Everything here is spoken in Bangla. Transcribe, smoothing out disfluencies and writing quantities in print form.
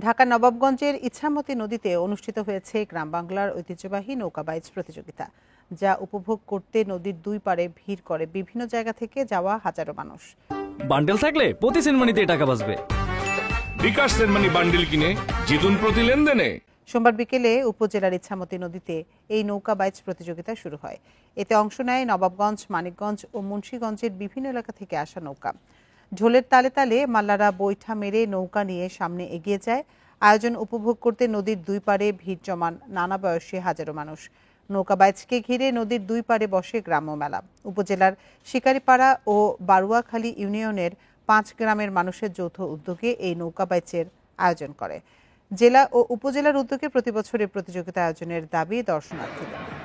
ঢাকার নবাবগঞ্জের ইছামতি নদীতে অনুষ্ঠিত হয়েছে গ্রাম বাংলার ঐতিহ্যবাহী নৌকাবাইচ প্রতিযোগিতা, যা উপভোগ করতে নদীর দুই পাড়ে ভিড় করে বিভিন্ন জায়গা থেকে যাওয়া হাজারো মানুষ। বান্ডেল থাকলে প্রতি সেনমানিতে টাকা বাঁচবে। বিকাশ সেনমানি বান্ডেল কিনে জিতুন প্রতি লেনদেনে। সোমবার বিকেলে উপজেলার ইছামতি নদীতে এই নৌকাবাইচ প্রতিযোগিতা শুরু হয়। এতে অংশ নেয় নবাবগঞ্জ, মানিকগঞ্জ ও মুন্সিগঞ্জের বিভিন্ন এলাকা থেকে আসা নৌকা। ঢোলের তালে তালে মাল্লারা বৈঠা মেরে নৌকা নিয়ে সামনে এগিয়ে যায়। আয়োজন উপভোগ করতে নদীর দুই পাড়ে ভিড় জমান নানা বয়সী হাজারো মানুষ। নৌকাবাইচকে ঘিরে নদীর দুই পাড়ে বসে গ্রাম্য মেলা। উপজেলার শিকারিপাড়া ও বারুয়াখালী ইউনিয়নের 5 গ্রামের মানুষের যৌথ উদ্যোগে এই নৌকাবাইচের আয়োজন করে। জেলা ও উপজেলার উদ্যোগে প্রতিবছর এই প্রতিযোগিতা আয়োজনের দাবি দর্শনার্থীদের।